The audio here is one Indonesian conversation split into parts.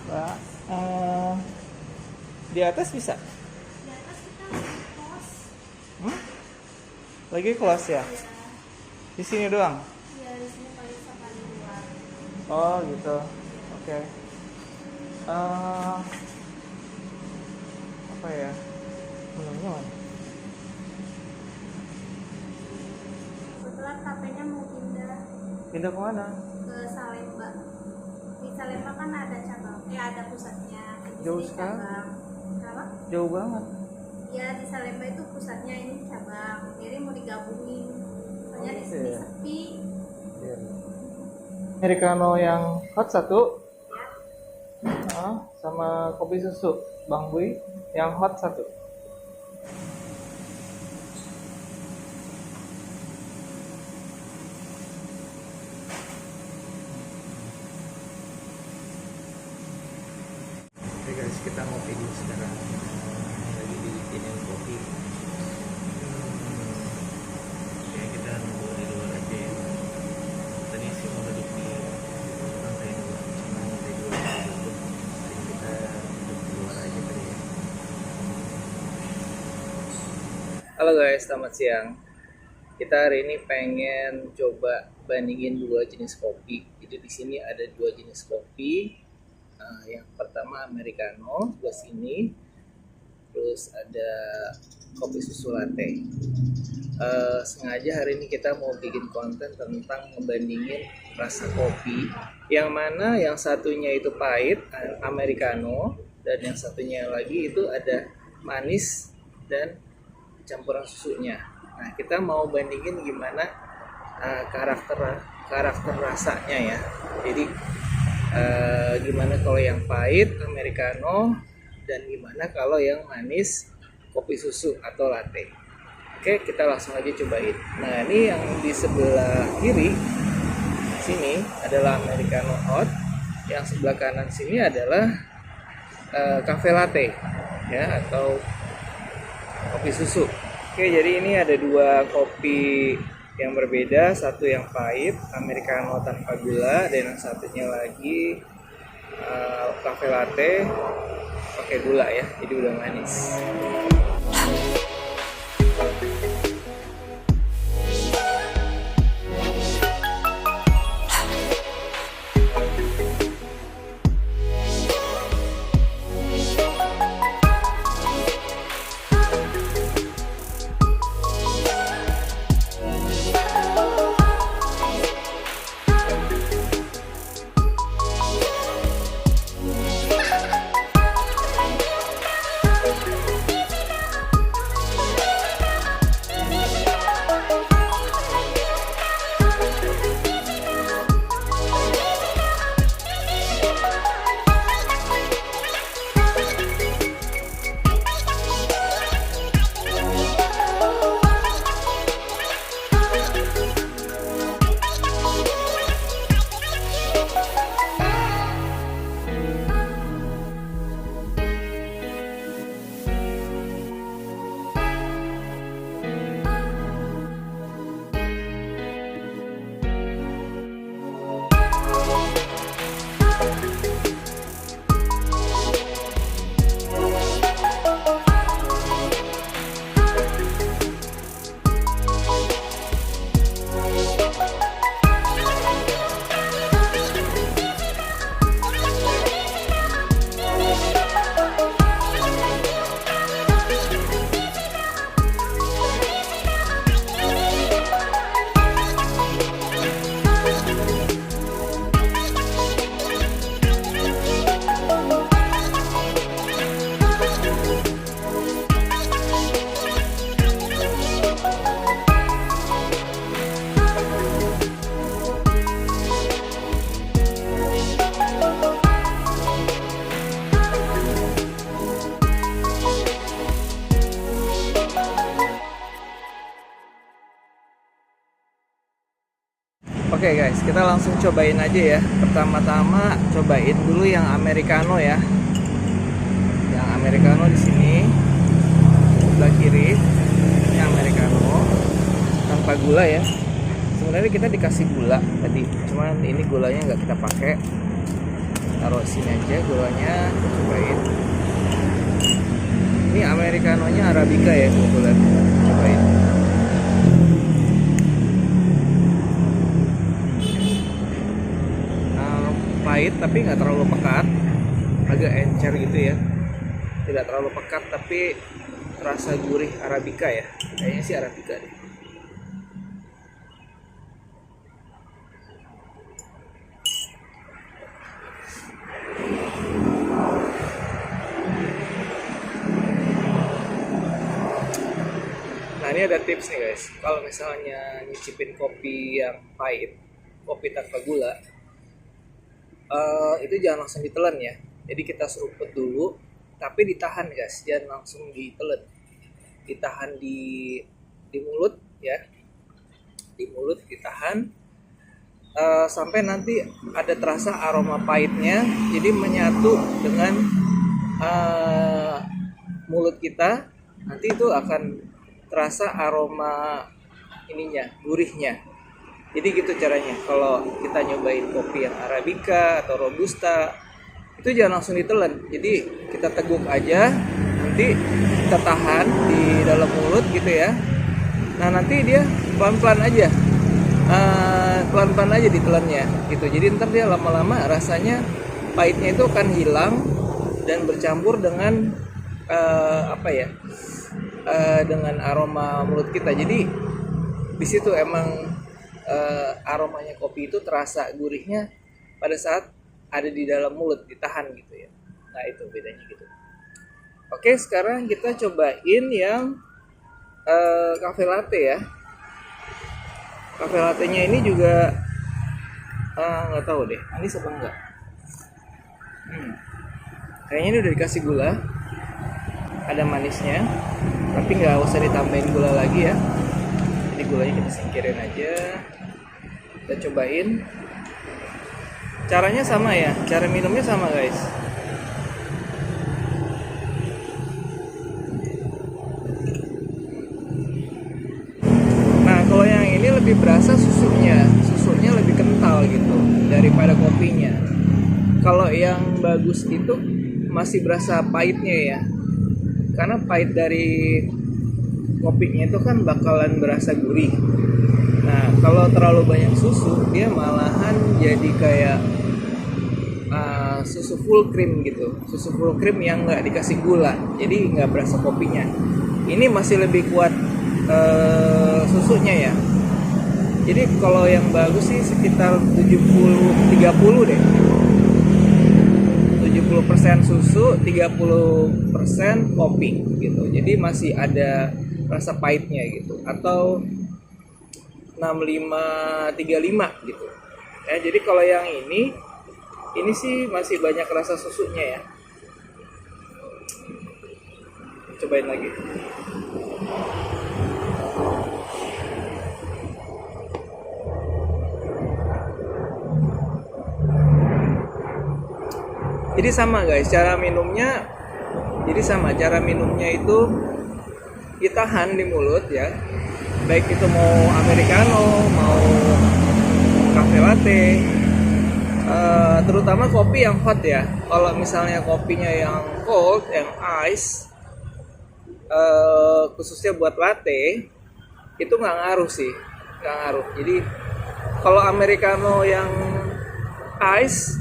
Mbak, di atas bisa? Di atas kita lagi close. Hmm? Lagi close ya? Ya, Di sini doang? ya di sini paling sama di luar. Oh gitu. Oke. Eh, apa ya? Menunya mana? Kebetulan kafenya mau pindah Pindah ke mana? ke Salemba. Di Salemba kan ada cabang, ada pusatnya. Di Jauh sini sekali. cabang. Kenapa? Jauh banget. Ya di Salemba itu pusatnya, ini cabang. Jadi mau digabungin. Soalnya di sini Iya. sepi. Americano yang hot satu, Ya. sama kopi susu Bang Bui yang hot satu. Oke guys, kita ngopi dulu sekarang. Lagi dibikinin kopi. Oke, kita nunggu di luar aja ya. Tadi sih mau duduk di lantai 2, cuma lantai 2 udah tutup. Jadi kita duduk di luar aja tadi ya. Halo guys, selamat siang. Kita hari ini pengen coba bandingin dua jenis kopi. Jadi di sini ada dua jenis kopi. Yang pertama Americano sebelah sini, terus ada kopi susu latte. Sengaja hari ini kita mau bikin konten tentang ngebandingin rasa kopi, yang mana yang satunya itu pahit, Americano, dan yang satunya lagi itu ada manis dan campuran susunya. Nah, kita mau bandingin gimana karakter rasanya ya. Jadi gimana kalau yang pahit Americano dan gimana kalau yang manis kopi susu atau latte. Oke, kita langsung aja cobain. Nah, ini yang di sebelah kiri sini adalah Americano hot, yang sebelah kanan sini adalah cafe latte ya, atau kopi susu. Oke, jadi ini ada dua kopi yang berbeda, satu yang pahit Americano tanpa gula, dan yang satunya lagi cafe latte pakai gula ya, jadi udah manis. Oke guys, kita langsung cobain aja ya. Pertama-tama cobain dulu yang Americano ya. Yang Americano di sini sebelah kiri. Ini Americano tanpa gula ya. Sebenarnya kita dikasih gula tadi, cuman ini gulanya nggak kita pakai. taruh sini aja gulanya, kita cobain. Ini americanonya arabica ya kebetulan, cobain. Pahit tapi nggak terlalu pekat, agak encer gitu ya, tidak terlalu pekat tapi rasa gurih arabica ya, kayaknya sih arabica deh. Nah ini ada tips nih guys, kalau misalnya nyicipin kopi yang pahit, kopi tanpa gula, itu jangan langsung ditelan ya. Jadi kita seruput dulu, tapi ditahan guys, jangan langsung ditelan. Ditahan di mulut ya, di mulut ditahan sampai nanti ada terasa aroma pahitnya, jadi menyatu dengan mulut kita. Nanti itu akan terasa aroma ininya, gurihnya. Jadi gitu caranya. Kalau kita nyobain kopi yang arabica atau robusta, itu jangan langsung ditelan. Jadi kita teguk aja, nanti kita tahan di dalam mulut gitu ya. Nah nanti dia pelan-pelan aja, pelan-pelan aja ditelannya gitu. Jadi ntar dia lama-lama rasanya pahitnya itu akan hilang dan bercampur dengan dengan aroma mulut kita. Jadi di situ emang aromanya kopi itu terasa gurihnya pada saat ada di dalam mulut, ditahan gitu ya. Nah itu bedanya gitu. Oke, sekarang kita cobain yang cafe latte ya. Cafe latte-nya ini juga nggak tahu deh, manis apa enggak. Kayaknya ini udah dikasih gula, ada manisnya, tapi nggak usah ditambahin gula lagi ya. Jadi gulanya kita singkirin aja. Kita cobain. Caranya sama ya, cara minumnya sama guys. Nah kalau yang ini lebih berasa susunya lebih kental gitu daripada kopinya. Kalau yang bagus itu masih berasa pahitnya ya, karena pahit dari kopinya itu kan bakalan berasa gurih. Nah kalau terlalu banyak susu, dia malahan jadi kayak susu full cream gitu, susu full cream yang nggak dikasih gula, jadi nggak berasa kopinya. Ini masih lebih kuat susunya ya. Jadi kalau yang bagus sih sekitar 70-30 deh, 70% susu, 30% kopi gitu. Jadi masih ada rasa pahitnya gitu, atau 65-35 gitu ya. Jadi kalau yang ini sih masih banyak rasa susunya ya. Cobain lagi. Jadi sama guys, cara minumnya itu ditahan di mulut ya. Baik itu mau americano, mau cafe latte, terutama kopi yang hot ya. Kalau misalnya kopinya yang cold, yang ice, khususnya buat latte, itu nggak ngaruh sih, nggak ngaruh. Jadi kalau americano yang ice,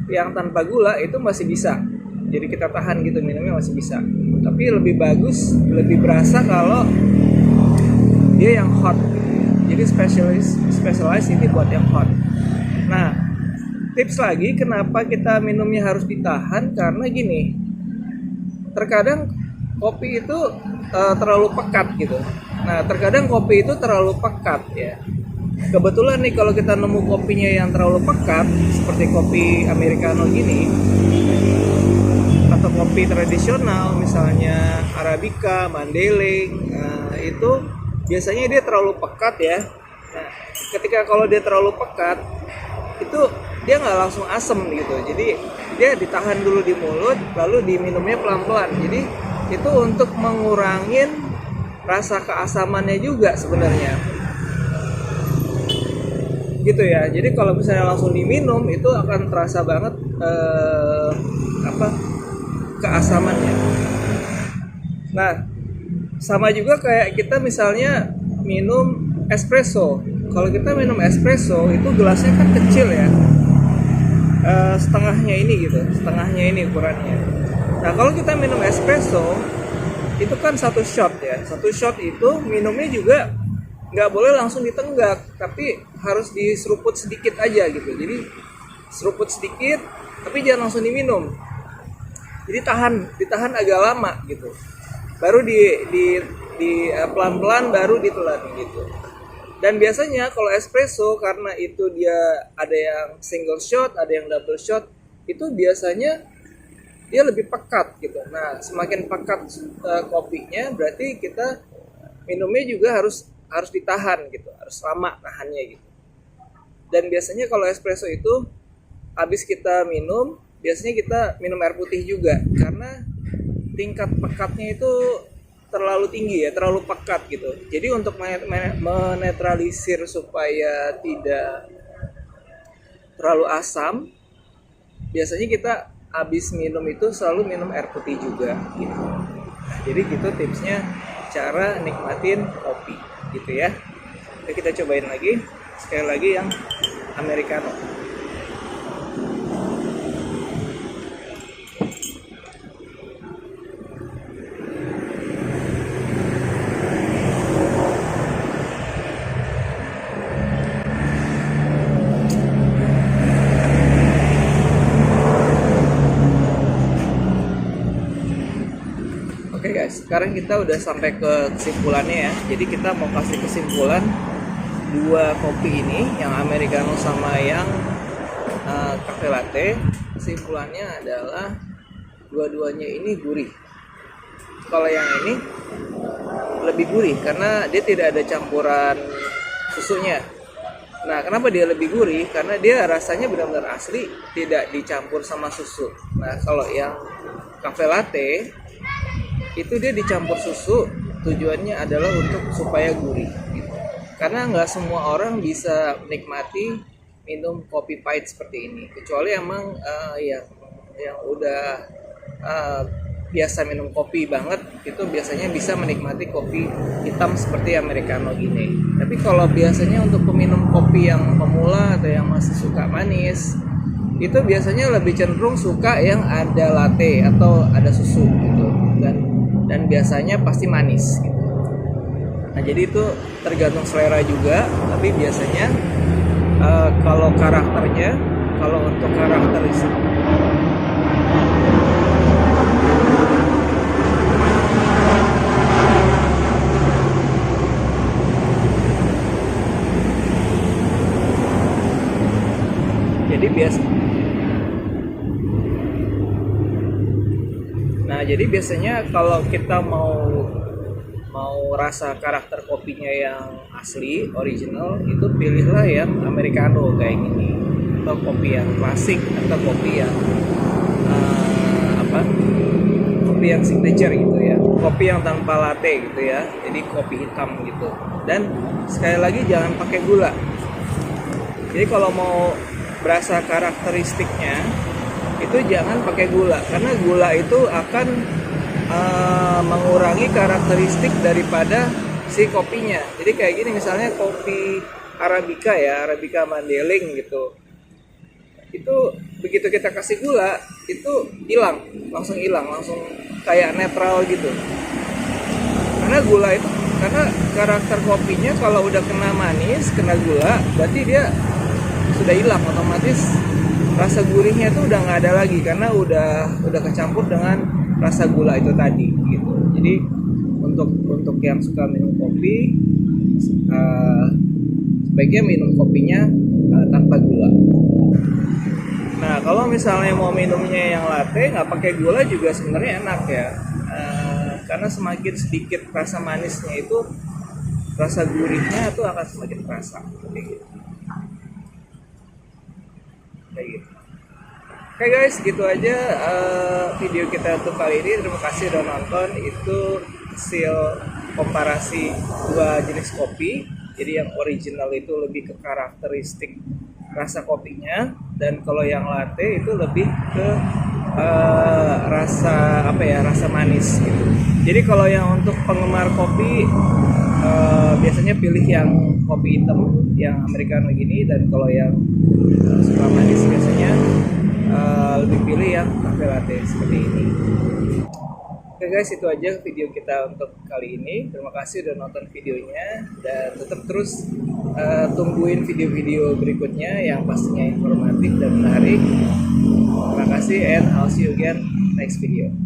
yang tanpa gula itu masih bisa. Jadi kita tahan gitu minumnya masih bisa. Tapi lebih bagus, lebih berasa kalau dia yang hot gitu ya. Jadi specialized ini buat yang hot. Nah, tips lagi kenapa kita minumnya harus ditahan, karena gini. Terkadang kopi itu terlalu pekat gitu. Nah, terkadang kopi itu terlalu pekat ya. Kebetulan nih kalau kita nemu kopinya yang terlalu pekat, seperti kopi americano gini, atau kopi tradisional misalnya arabica, mandailing, itu biasanya dia terlalu pekat ya. Nah, ketika kalau dia terlalu pekat, itu dia nggak langsung asem gitu. Jadi dia ditahan dulu di mulut, lalu diminumnya pelan-pelan. Jadi itu untuk mengurangin rasa keasamannya juga sebenarnya. gitu ya. Jadi kalau misalnya langsung diminum itu akan terasa banget apa keasamannya. Nah, sama juga kayak kita misalnya minum espresso. Kalau kita minum espresso itu gelasnya kan kecil ya, setengahnya ini gitu, setengahnya ini ukurannya. Nah kalau kita minum espresso itu kan satu shot ya, satu shot itu minumnya juga nggak boleh langsung ditenggak, tapi harus diseruput sedikit aja gitu. Jadi seruput sedikit, tapi jangan langsung diminum. Jadi ditahan agak lama gitu. Baru pelan-pelan baru ditelan gitu. Dan biasanya kalau espresso karena itu dia ada yang single shot, ada yang double shot, itu biasanya dia lebih pekat gitu. Nah, semakin pekat kopinya berarti kita minumnya juga harus ditahan gitu, harus lama nahannya gitu. Dan biasanya kalau espresso itu habis kita minum, biasanya kita minum air putih juga karena tingkat pekatnya itu terlalu tinggi ya, terlalu pekat gitu. Jadi untuk menetralisir supaya tidak terlalu asam, biasanya kita habis minum itu selalu minum air putih juga gitu. Nah, jadi gitu tipsnya cara nikmatin kopi gitu ya. Oke, kita cobain lagi sekali lagi yang americano. Oke guys, sekarang kita udah sampai ke kesimpulannya ya. Jadi kita mau kasih kesimpulan dua kopi ini, yang americano sama yang cafe latte. Kesimpulannya adalah dua-duanya ini gurih. Kalau yang ini lebih gurih karena dia tidak ada campuran susunya. Nah, kenapa dia lebih gurih? Karena dia rasanya benar-benar asli, tidak dicampur sama susu. Nah, kalau yang cafe latte itu dia dicampur susu, tujuannya adalah untuk supaya gurih gitu. Karena nggak semua orang bisa menikmati minum kopi pahit seperti ini, kecuali emang yang udah biasa minum kopi banget, itu biasanya bisa menikmati kopi hitam seperti americano gini. Tapi kalau biasanya untuk peminum kopi yang pemula atau yang masih suka manis, itu biasanya lebih cenderung suka yang ada latte atau ada susu gitu, dan biasanya pasti manis gitu. Nah, jadi itu tergantung selera juga, tapi biasanya kalau karakternya, kalau untuk karakteristik jadi biasanya kalau kita mau rasa karakter kopinya yang asli, original, itu pilihlah yang americano kayak gini, atau kopi yang klasik, atau kopi yang kopi yang signature gitu ya, kopi yang tanpa latte gitu ya, jadi kopi hitam gitu. Dan sekali lagi jangan pakai gula. Jadi kalau mau berasa karakteristiknya itu jangan pakai gula, karena gula itu akan mengurangi karakteristik daripada si kopinya. Jadi kayak gini misalnya kopi Arabica ya, Arabica Mandailing gitu, itu begitu kita kasih gula itu hilang, langsung kayak netral gitu. Karena gula itu, karena karakter kopinya kalau udah kena manis, kena gula, berarti dia sudah hilang otomatis, rasa gurihnya itu udah nggak ada lagi karena udah kecampur dengan rasa gula itu tadi gitu. Jadi untuk yang suka minum kopi, sebaiknya minum kopinya tanpa gula. Nah, kalau misalnya mau minumnya yang latte nggak pakai gula juga sebenarnya enak ya, karena semakin sedikit rasa manisnya itu, rasa gurihnya itu akan semakin terasa kayak gitu. Oke guys, gitu aja video kita untuk kali ini. Terima kasih udah nonton. Itu hasil komparasi dua jenis kopi, Jadi yang original itu lebih ke karakteristik rasa kopinya, dan kalau yang latte itu lebih ke rasa apa ya, rasa manis gitu. Jadi kalau yang untuk penggemar kopi biasanya pilih yang kopi hitam yang americano gini, dan kalau yang suka manis biasanya lebih pilih yang cafe latte seperti ini. Oke guys, itu aja video kita untuk kali ini. Terima kasih udah nonton videonya, dan tetap terus tungguin video-video berikutnya yang pastinya informatif dan menarik. Terima kasih, and I'll see you again next video.